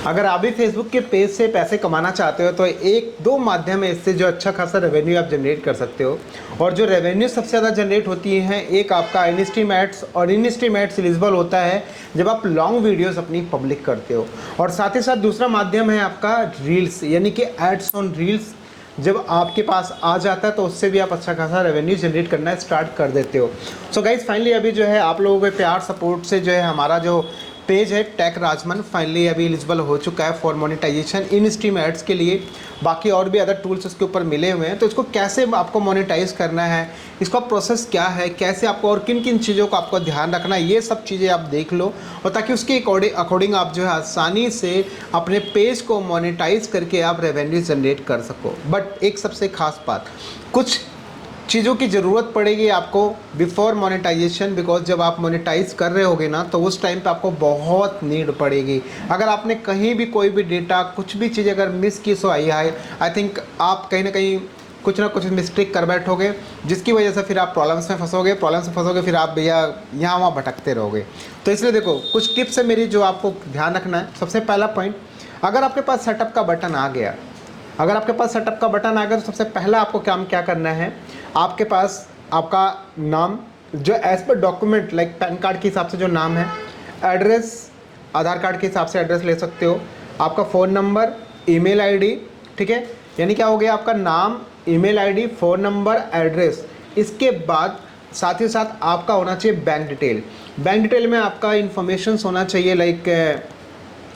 अगर आप भी फेसबुक के पेज से पैसे कमाना चाहते हो तो एक दो माध्यम है इससे जो अच्छा खासा रेवेन्यू आप जनरेट कर सकते हो। और जो रेवेन्यू सबसे ज़्यादा जनरेट होती है, एक आपका इनस्ट्रीम एड्स, और इनस्ट्रीम एड्स एलिजिबल होता है जब आप लॉन्ग वीडियोस अपनी पब्लिक करते हो। और साथ ही साथ दूसरा माध्यम है आपका रील्स, यानी कि एड्स ऑन रील्स। जब आपके पास आ जाता है तो उससे भी आप अच्छा खासा रेवेन्यू जनरेट करना स्टार्ट कर देते हो। सो गाइज फाइनली अभी जो है आप लोगों के प्यार सपोर्ट से जो है हमारा जो पेज है टेक राजमन फाइनली अभी एलिजिबल हो चुका है for monetisation in stream ads के लिए। बाकी और भी अदर टूल्स इसके ऊपर मिले हुए हैं, तो इसको कैसे आपको मोनेटाइज करना है, इसका प्रोसेस क्या है, कैसे आपको और किन किन चीज़ों का आपको ध्यान रखना है, ये सब चीज़ें आप देख लो। और ताकि उसके अकॉर्डिंग आप जो है आसानी से अपने पेज को मोनेटाइज करके आप रेवेन्यू जनरेट कर सको। बट एक सबसे खास बात, कुछ चीज़ों की ज़रूरत पड़ेगी आपको बिफोर मोनेटाइजेशन, बिकॉज जब आप मोनेटाइज कर रहे होगे ना तो उस टाइम पे आपको बहुत नीड पड़ेगी। अगर आपने कहीं भी कोई भी डेटा कुछ भी चीज़ अगर मिस की सो आई थिंक आप कहीं ना कहीं कुछ ना कुछ मिस्टेक कर बैठोगे, जिसकी वजह से फिर आप प्रॉब्लम्स में फंसोगे, फिर आप भैया यहाँ वहाँ भटकते रहोगे। तो इसलिए देखो कुछ टिप्स है मेरी जो आपको ध्यान रखना है। सबसे पहला पॉइंट, अगर आपके पास सेटअप का बटन आ गया, तो सबसे पहला आपको काम क्या करना है, आपके पास आपका नाम जो as per document like pan card के हिसाब से जो नाम है, एड्रेस आधार कार्ड के हिसाब से एड्रेस ले सकते हो, आपका फ़ोन नंबर, ईमेल आईडी, ठीक है। यानी क्या हो गया, आपका नाम, email ID, phone number, address. इसके बाद साथ ही साथ आपका होना चाहिए बैंक डिटेल में आपका इन्फॉर्मेशन होना चाहिए लाइक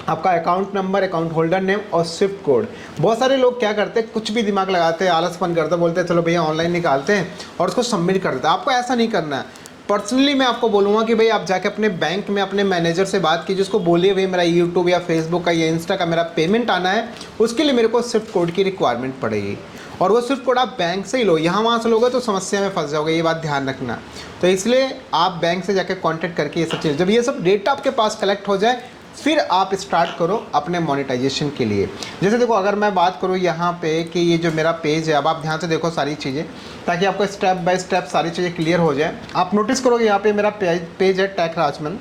आपका account number, account holder name और स्विफ्ट कोड। बहुत सारे लोग क्या करते हैं, कुछ भी दिमाग लगाते हैं, आलसपन करते हैं, बोलते हैं चलो भैया ऑनलाइन निकालते हैं और उसको सबमिट कर देते हैं। आपको ऐसा नहीं करना है। पर्सनली मैं आपको बोलूँगा कि भाई आप जाके अपने बैंक में अपने मैनेजर से बात कीजिए, उसको बोलिए भाई मेरा यूट्यूब या फेसबुक का या इंस्टा का मेरा पेमेंट आना है, उसके लिए मेरे को स्विफ्ट कोड की रिक्वायरमेंट पड़ेगी। और वो स्विफ्ट कोड आप बैंक से ही लो, यहाँ वहाँ से लोगे तो समस्या में फंस जाओगे, ये बात ध्यान रखना। तो इसलिए आप बैंक से जाके कॉन्टैक्ट करके ये सब चीज़, जब ये सब डेटा आपके पास कलेक्ट हो जाए फिर आप स्टार्ट करो अपने मोनेटाइजेशन के लिए। जैसे देखो अगर मैं बात करूँ यहाँ पे कि ये जो मेरा पेज है, अब आप ध्यान से देखो सारी चीज़ें, ताकि आपको स्टेप बाय स्टेप सारी चीज़ें क्लियर हो जाए। आप नोटिस करोगे यहाँ पे मेरा पेज है टेक राजमन,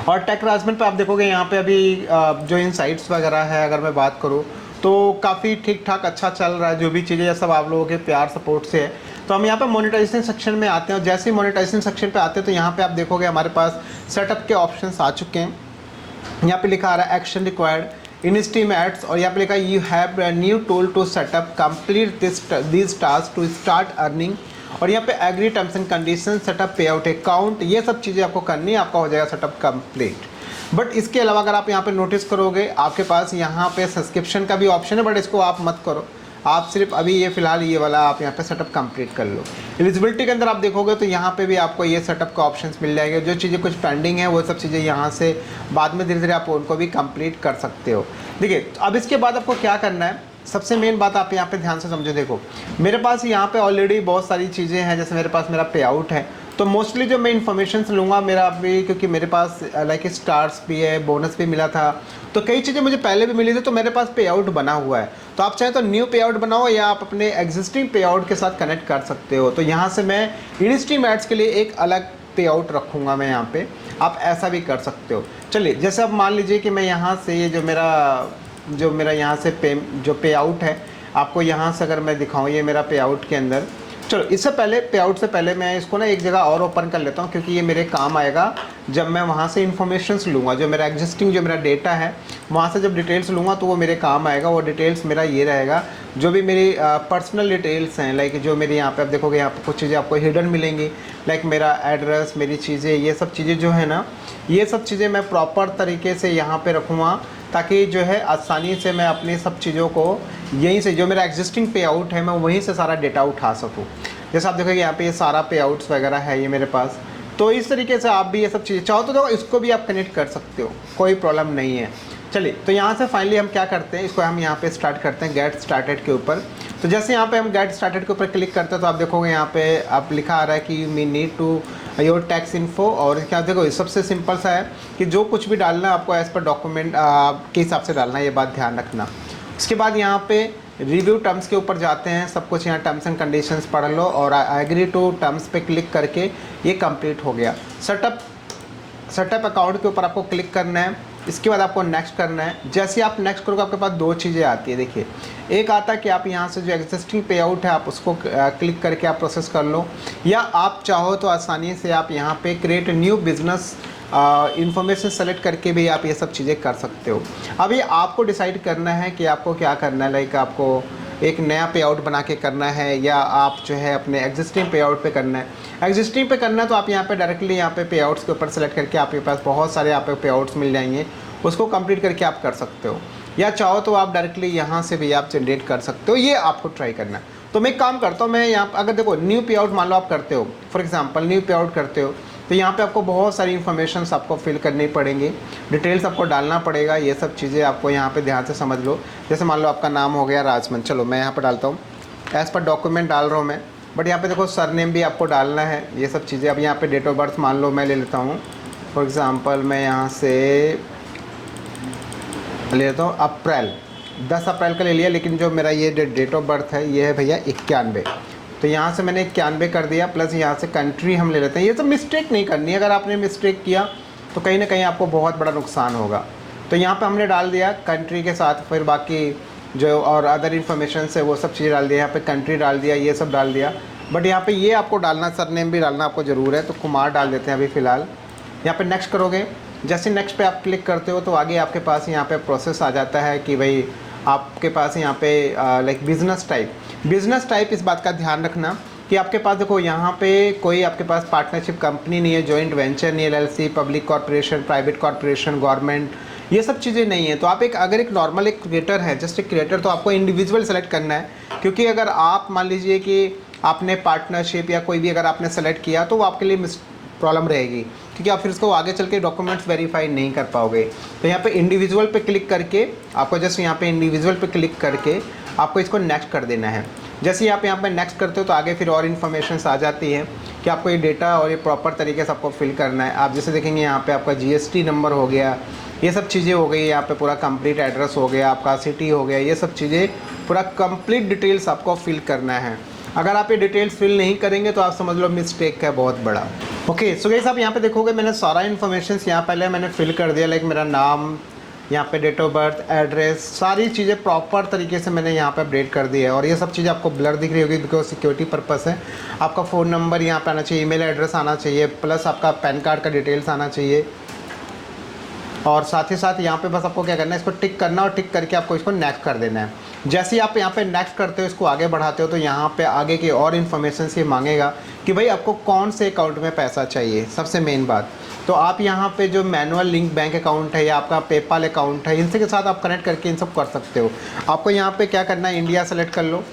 और टेक राजमन पे आप देखोगे यहाँ पे अभी जो इनसाइट्स वगैरह है अगर मैं बात करूँ तो काफ़ी ठीक ठाक अच्छा चल रहा है। जो भी चीज़ें सब आप लोगों के प्यार सपोर्ट से है। तो हम यहाँ पे मोनेटाइजेशन सेक्शन में आते हैं, और जैसे ही मोनेटाइजेशन सेक्शन पे आते हैं तो यहाँ पे आप देखोगे हमारे पास सेटअप के ऑप्शंस आ चुके हैं। यहाँ पे लिखा आ रहा है action required in stream ads, और यहाँ पे लिखा है you have a new tool to setup complete this task to start earning, और यहाँ पे agree terms and condition, setup payout account, ये सब चीज़ें आपको करनी है, आपका हो जाएगा सेटअप कंप्लीट। बट इसके अलावा अगर आप यहाँ पे नोटिस करोगे आपके पास यहाँ पे सब्सक्रिप्शन का भी ऑप्शन है, बट इसको आप मत करो। आप सिर्फ अभी ये फिलहाल ये वाला आप यहाँ पे सेटअप कंप्लीट कर लो। एलिजिबिलिटी के अंदर आप देखोगे तो यहाँ पे भी आपको ये सेटअप का ऑप्शंस मिल जाएंगे। जो चीज़ें कुछ पेंडिंग है वो सब चीज़ें यहाँ से बाद में धीरे धीरे आप उनको भी कंप्लीट कर सकते हो। देखिए अब इसके बाद आपको क्या करना है, सबसे मेन बात आप यहाँ पे ध्यान से समझो। देखो मेरे पास यहाँ पे ऑलरेडी बहुत सारी चीज़ें हैं, जैसे मेरे पास मेरा पे आउट है, तो मोस्टली जो मैं इन्फॉर्मेशन लूँगा मेरा अभी, क्योंकि मेरे पास लाइक स्टार्स भी है, बोनस भी मिला था, तो कई चीज़ें मुझे पहले भी मिली थी, तो मेरे पास पे आउट बना हुआ है। तो आप चाहें तो न्यू पे आउट बनाओ या आप अपने एग्जिस्टिंग पे आउट के साथ कनेक्ट कर सकते हो। तो यहाँ से मैं इन स्ट्रीम एड्स के लिए एक अलग पे आउट रखूँगा मैं यहाँ पे, आप ऐसा भी कर सकते हो। चलिए जैसे अब मान लीजिए कि मैं यहाँ से ये जो मेरा यहाँ से पे आउट है, आपको यहाँ से अगर मैं दिखाऊँ ये मेरा पे आउट के अंदर, चलो इससे पहले पे आउट से पहले मैं इसको ना एक जगह और ओपन कर लेता हूँ, क्योंकि ये मेरे काम आएगा जब मैं वहाँ से इन्फॉर्मेशंस लूँगा। जो मेरा एग्जिस्टिंग जो मेरा डेटा है वहाँ से जब डिटेल्स लूँगा तो वो मेरे काम आएगा। वो डिटेल्स मेरा ये रहेगा, जो भी मेरी पर्सनल डिटेल्स हैं, लाइक जो मेरी यहाँ पे आप देखोगे यहाँ पे कुछ चीज़ें आपको हिडन मिलेंगी, लाइक मेरा एड्रेस, मेरी चीज़ें, ये सब चीज़ें जो है ना, ये सब चीज़ें मैं प्रॉपर तरीके से यहाँ पर रखूँगा, ताकि जो है आसानी से मैं अपनी सब चीज़ों को यहीं से, जो मेरा एग्जिस्टिंग पे आउट है, मैं वहीं से सारा डेटा उठा सकूँ। जैसे आप देखोगे यहाँ पे ये सारा पे आउट्स वगैरह है ये मेरे पास। तो इस तरीके से आप भी ये सब चीज़ें चाहो तो देखो इसको भी आप कनेक्ट कर सकते हो, कोई प्रॉब्लम नहीं है। चलिए तो यहाँ से फाइनली हम क्या करते हैं, इसको हम यहाँ पे स्टार्ट करते हैं गेट स्टार्टेड के ऊपर। तो जैसे यहाँ पे हम गेट स्टार्टेड के ऊपर क्लिक करते हैं तो आप देखोगे यहाँ पे आप लिखा आ रहा है कि you may need to your tax info, और क्या देखो सबसे सिंपल सा है कि जो कुछ भी डालना है आपको एज़ पर डॉक्यूमेंट के हिसाब से डालना है, ये बात ध्यान रखना। उसके बाद यहाँ पे रिव्यू टर्म्स के ऊपर जाते हैं, सब कुछ यहाँ टर्म्स एंड कंडीशंस पढ़ लो, और एग्री टू टर्म्स पे क्लिक करके ये कंप्लीट हो गया। सेटअप अकाउंट के ऊपर आपको क्लिक करना है, इसके बाद आपको नेक्स्ट करना है। जैसे आप नेक्स्ट करोगे आपके पास दो चीज़ें आती है। देखिए, एक आता है कि आप यहाँ से जो एग्जिस्टिंग पे आउट है आप उसको क्लिक करके आप प्रोसेस कर लो, या आप चाहो तो आसानी से आप यहाँ पे create new business information select करके भी आप ये सब चीज़ें कर सकते हो। अभी आपको डिसाइड करना है कि आपको क्या करना है, लाइक आपको एक नया पे आउट बना के करना है या आप जो है अपने एग्जिस्टिंग पे आउट पे करना है। एग्जिस्टिंग पे करना है तो आप यहाँ पे डायरेक्टली यहाँ पे पे आउट्स के ऊपर सेलेक्ट करके आपके पास बहुत सारे यहाँ पे पे आउट्स मिल जाएंगे, उसको कंप्लीट करके आप कर सकते हो, या चाहो तो आप डायरेक्टली यहाँ से भी आप जनरेट कर सकते हो। ये आपको ट्राई करना है। तो मैं एक काम करता हूँ, मैं यहाँ अगर देखो न्यू पे आउट मान लो आप करते हो, फॉर एग्जाम्पल न्यू पे आउट करते हो, तो यहाँ पे आपको बहुत सारी इन्फॉर्मेशन आपको फिल करनी पड़ेंगी, डिटेल्स आपको डालना पड़ेगा। ये सब चीज़ें आपको यहाँ पे ध्यान से समझ लो। जैसे मान लो आपका नाम हो गया राजमन, चलो मैं यहाँ पे डालता हूँ, एज़ पर डॉक्यूमेंट डाल रहा हूँ मैं, बट यहाँ पे देखो सरनेम भी आपको डालना है, ये सब चीज़ें। अब यहाँ पे डेट ऑफ बर्थ मान लो मैं ले लेता हूँ, फॉर एग्ज़ाम्पल मैं यहाँ से ले लेता हूँ अप्रैल, 10 अप्रैल का ले लिया, लेकिन जो मेरा ये डेट ऑफ बर्थ है ये है भैया 91, तो यहाँ से मैंने 91 कर दिया, प्लस यहाँ से कंट्री हम ले लेते हैं। ये सब मिस्टेक नहीं करनी है, अगर आपने मिस्टेक किया तो कहीं ना कहीं आपको बहुत बड़ा नुकसान होगा। तो यहाँ पे हमने डाल दिया कंट्री के साथ, फिर बाकी जो और अदर इन्फॉर्मेशन है वो सब चीज़ डाल दिया, यहाँ पे कंट्री डाल दिया, ये सब डाल दिया। बट यहाँ पे ये आपको डालना, सरनेम भी डालना आपको ज़रूर है, तो कुमार डाल देते हैं अभी फ़िलहाल। यहाँ पे नेक्स्ट करोगे, जैसे नेक्स्ट पे आप क्लिक करते हो तो आगे आपके पास यहाँ पे प्रोसेस आ जाता है कि भाई आपके पास यहाँ पे लाइक बिज़नेस टाइप इस बात का ध्यान रखना कि आपके पास देखो यहाँ पे कोई आपके पास पार्टनरशिप कंपनी नहीं है, जॉइंट वेंचर नहीं है, LLC, public corporation, private corporation, government, ये सब चीज़ें नहीं है। तो आप अगर एक नॉर्मल एक क्रिएटर है, जस्ट एक क्रिएटर, तो आपको इंडिविजुअल सेलेक्ट करना है, क्योंकि अगर आप मान लीजिए कि आपने पार्टनरशिप या कोई भी अगर आपने सेलेक्ट किया तो वो आपके लिए प्रॉब्लम रहेगी, क्योंकि आप फिर उसको आगे चल के डॉक्यूमेंट्स वेरीफाई नहीं कर पाओगे। तो यहाँ पे इंडिविजुअल पे क्लिक करके आपको जस्ट यहाँ पे इंडिविजुअल पे क्लिक करके आपको इसको नेक्स्ट कर देना है। जैसे ही आप यहाँ पे नेक्स्ट करते हो तो आगे फिर और इन्फॉर्मेशन आ जाती है कि आपको ये डेटा और ये प्रॉपर तरीके से आपको फिल करना है। आप जैसे देखेंगे यहाँ पे आपका जीएसटी नंबर हो गया, ये सब चीज़ें हो गई, यहाँ पे पूरा कंप्लीट एड्रेस हो गया, आपका सिटी हो गया, ये सब चीज़ें पूरा कंप्लीट डिटेल्स आपको फिल करना है। अगर आप ये डिटेल्स फिल नहीं करेंगे तो आप समझ लो मिस्टेक है बहुत बड़ा। ओके, सो गाइस आप यहाँ पे देखोगे मैंने सारा इन्फॉर्मेशन यहाँ पहले मैंने फिल कर दिया, लाइक मेरा नाम, यहाँ पे डेट ऑफ बर्थ, एड्रेस, सारी चीज़ें प्रॉपर तरीके से मैंने यहाँ पे अपडेट कर दी है। और ये सब चीज़ें आपको ब्लर दिख रही होगी बिकॉज सिक्योरिटी पर्पस है। आपका फ़ोन नंबर यहाँ पे आना चाहिए, ईमेल एड्रेस आना चाहिए, प्लस आपका पैन कार्ड का डिटेल्स आना चाहिए। और साथ ही साथ यहाँ पे बस आपको क्या करना है, इसको टिक करना और टिक करके आपको इसको नेक्स्ट कर देना है। जैसे ही आप यहाँ पे नेक्स्ट करते हो, इसको आगे बढ़ाते हो, तो यहाँ पे आगे की और इन्फॉर्मेशन से मांगेगा कि भाई आपको कौन से अकाउंट में पैसा चाहिए। सबसे मेन बात तो आप यहाँ पे जो मैनुअल लिंक बैंक अकाउंट है या आपका पेपाल अकाउंट है, इनसे के साथ आप कनेक्ट करके इन सब कर सकते हो। आपको यहाँ पे क्या करना है, इंडिया सेलेक्ट कर लो,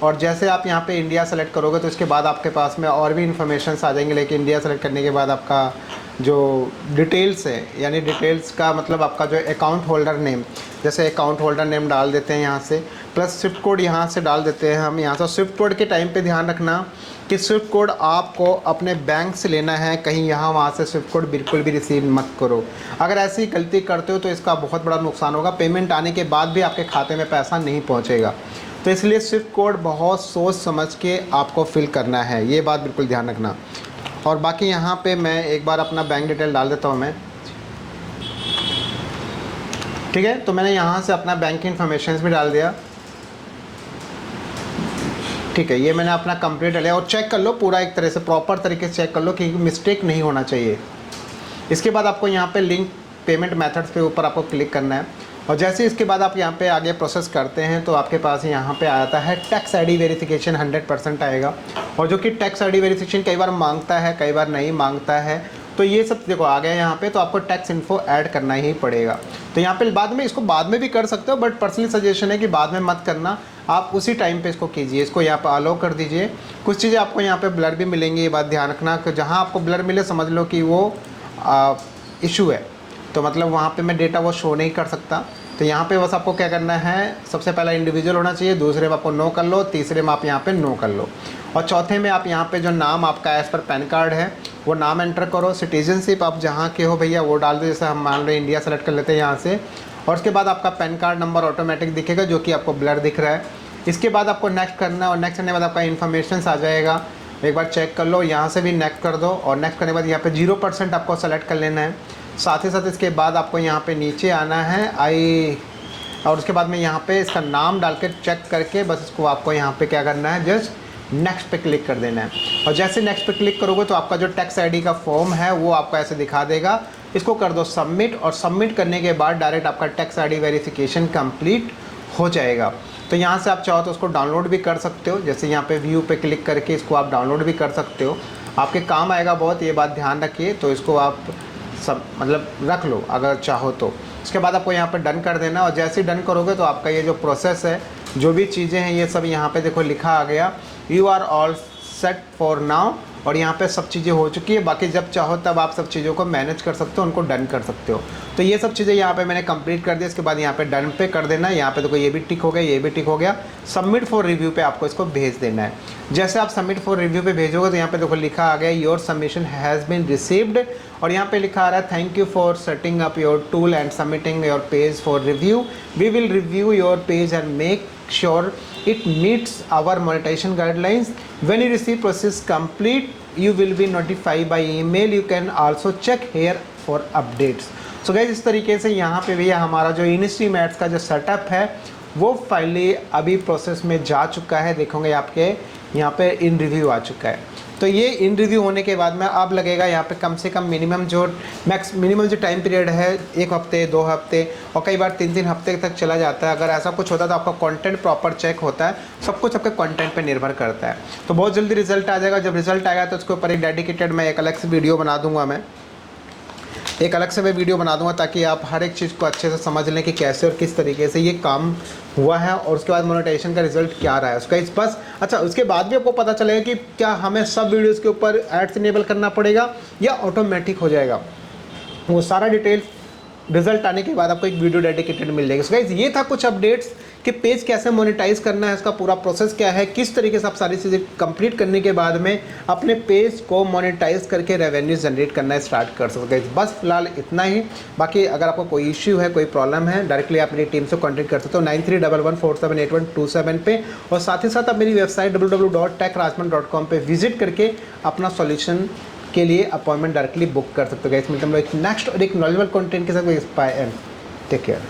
और जैसे आप यहाँ पे इंडिया सेलेक्ट करोगे तो इसके बाद आपके पास में और भी इन्फॉर्मेशन आ जाएंगे। लेकिन इंडिया सेलेक्ट करने के बाद आपका जो डिटेल्स है, यानी डिटेल्स का मतलब आपका जो अकाउंट होल्डर नेम, जैसे अकाउंट होल्डर नेम डाल देते हैं यहाँ से, प्लस स्विफ्ट कोड यहाँ से डाल देते हैं हम। यहाँ से स्विफ्ट कोड के टाइम पे ध्यान रखना कि स्विफ्ट कोड आपको अपने बैंक से लेना है, कहीं यहाँ वहाँ से स्विफ्ट कोड बिल्कुल भी रिसीव मत करो। अगर ऐसी गलती करते हो तो इसका बहुत बड़ा नुकसान होगा, पेमेंट आने के बाद भी आपके खाते में पैसा नहीं पहुँचेगा। तो इसलिए स्विफ्ट कोड बहुत सोच समझ के आपको फिल करना है, ये बात बिल्कुल ध्यान रखना। और बाकी यहाँ पे मैं एक बार अपना बैंक डिटेल डाल देता हूँ मैं, ठीक है। तो मैंने यहाँ से अपना बैंक की इन्फॉर्मेशन भी डाल दिया, ठीक है। ये मैंने अपना कंप्लीट डाला और चेक कर लो पूरा एक तरह से प्रॉपर तरीके से चेक कर लो कि मिस्टेक नहीं होना चाहिए। इसके बाद आपको यहाँ पे लिंक पेमेंट मेथड्स पे ऊपर आपको क्लिक करना है, और जैसे इसके बाद आप यहाँ पे आगे प्रोसेस करते हैं तो आपके पास यहाँ पे आता है टैक्स आईडी वेरिफिकेशन 100% आएगा। और जो कि टैक्स आईडी वेरिफिकेशन कई बार मांगता है, कई बार नहीं मांगता है। तो ये सब देखो आ गया यहाँ पे, तो आपको टैक्स इन्फो ऐड करना ही पड़ेगा। तो यहाँ पे बाद में इसको बाद में भी कर सकते हो, बट पर्सनली सजेशन है कि बाद में मत करना, आप उसी टाइम पे इसको कीजिए। इसको यहाँ पे अलाउ कर दीजिए। कुछ चीज़ें आपको यहाँ पे ब्लर भी मिलेंगी, ये बात ध्यान रखना कि जहाँ आपको ब्लर मिले समझ लो कि वो इशू है, तो मतलब वहाँ पे मैं डेटा वो शो नहीं कर सकता। तो यहाँ पे बस आपको क्या करना है, सबसे पहला इंडिविजुअल होना चाहिए, दूसरे में आपको नो कर लो, तीसरे में आप यहाँ पे नो कर लो, और चौथे में आप यहाँ पे जो नाम आपका एज़ पर पैन कार्ड है वो नाम एंटर करो। सिटीजनशिप आप जहाँ के हो भैया वो डाल दो, जैसे हम मान रहे इंडिया सेलेक्ट कर लेते हैं यहाँ से। और उसके बाद आपका पैन कार्ड नंबर ऑटोमेटिक दिखेगा जो कि आपको ब्लर दिख रहा है। इसके बाद आपको नेक्स्ट करना है, और नेक्स्ट करने के बाद आपका इन्फॉर्मेशन आ जाएगा, एक बार चेक कर लो, यहाँ से भी नेक्स्ट कर दो। और नेक्स्ट करने के बाद यहाँ पे 0% आपको सेलेक्ट कर लेना है। साथ ही साथ इसके बाद आपको यहाँ पे नीचे आना है और उसके बाद में यहाँ पे इसका नाम डाल के चेक करके बस इसको आपको यहाँ पे क्या करना है, जस्ट नेक्स्ट पे क्लिक कर देना है। और जैसे नेक्स्ट पे क्लिक करोगे तो आपका जो टैक्स आईडी का फॉर्म है वो आपको ऐसे दिखा देगा। इसको कर दो सबमिट, और सबमिट करने के बाद डायरेक्ट आपका टैक्स आईडी वेरिफिकेशन कंप्लीट हो जाएगा। तो यहाँ से आप चाहो तो उसको डाउनलोड भी कर सकते हो, जैसे यहाँ पे व्यू पे क्लिक करके इसको आप डाउनलोड भी कर सकते हो। आपके काम आएगा बहुत, ये बात ध्यान रखिए। तो इसको आप सब मतलब रख लो अगर चाहो तो। उसके बाद आपको यहाँ पे डन कर देना, और जैसे ही डन करोगे तो आपका ये जो प्रोसेस है, जो भी चीज़ें हैं ये सब यहाँ पे देखो लिखा आ गया, you are all set for now. और यहाँ पे सब चीज़ें हो चुकी है। बाकी जब चाहो तब आप सब चीज़ों को मैनेज कर सकते हो, उनको डन कर सकते हो। तो ये सब चीज़ें यहाँ पे मैंने कंप्लीट कर दिया। इसके बाद यहाँ पे डन पे कर देना। यहाँ पे देखो ये भी टिक हो गया, ये भी टिक हो गया। सबमिट फॉर रिव्यू पे आपको इसको भेज देना है। जैसे आप सबमिट फॉर रिव्यू पे भेजोगे तो यहाँ पे देखो लिखा आ गया, your submission has been received. और यहाँ पे लिखा आ रहा है, thank you for setting up your tool and submitting your page for review. We will review your page and make sure it meets our monetization guidelines. When you receive process complete, you will be notified by email. You can also check here for updates. So guys, इस तरीके से यहाँ पे भैया हमारा जो instream ads का जो सेटअप है वो फाइनली अभी प्रोसेस में जा चुका है। देखोगे आपके यहाँ पे इन रिव्यू आ चुका है। तो ये इन रिव्यू होने के बाद में अब लगेगा यहाँ पे कम से कम मिनिमम जो टाइम पीरियड है 1 हफ्ते 2 हफ्ते और कई बार 3-3 हफ्ते तक चला जाता है। अगर ऐसा कुछ होता है तो आपका कंटेंट प्रॉपर चेक होता है। सब कुछ आपके कंटेंट पे निर्भर करता है। तो बहुत जल्दी रिजल्ट आ जाएगा। जब रिजल्ट आएगा तो उसके ऊपर एक डेडिकेटेड मैं एक अलग से वीडियो बना दूंगा ताकि आप हर एक चीज़ को अच्छे से समझ लें कि कैसे और किस तरीके से ये काम हुआ है और उसके बाद मोनेटाइजेशन का रिजल्ट क्या रहा है उसका। इस बस अच्छा, उसके बाद भी आपको पता चलेगा कि क्या हमें सब वीडियोस के ऊपर एड्स इनेबल करना पड़ेगा या ऑटोमेटिक हो जाएगा। वो सारा डिटेल रिजल्ट आने के बाद आपको एक वीडियो डेडिकेटेड मिल जाएगी। सो गाइस, ये था कुछ अपडेट्स कि पेज कैसे मोनेटाइज करना है, इसका पूरा प्रोसेस क्या है, किस तरीके से आप सारी चीज़ें कंप्लीट करने के बाद में अपने पेज को मोनेटाइज करके रेवेन्यू जनरेट करना स्टार्ट कर सकते हैं। बस फिलहाल इतना ही। बाकी अगर आपको कोई इश्यू है, कोई प्रॉब्लम है, डायरेक्टली आप मेरी टीम से कॉन्टैक्ट कर सकते हो 9311478127 पे। और साथ ही साथ आप मेरी वेबसाइट www.techrajman.com पे विजिट करके अपना सॉल्यूशन के लिए अपॉइंटमेंट डायरेक्टली बुक कर सकते हो। गाइस, मिलते हैं हम लोग नेक्स्ट और एक नॉलेजेबल कंटेंट के साथ। Take care.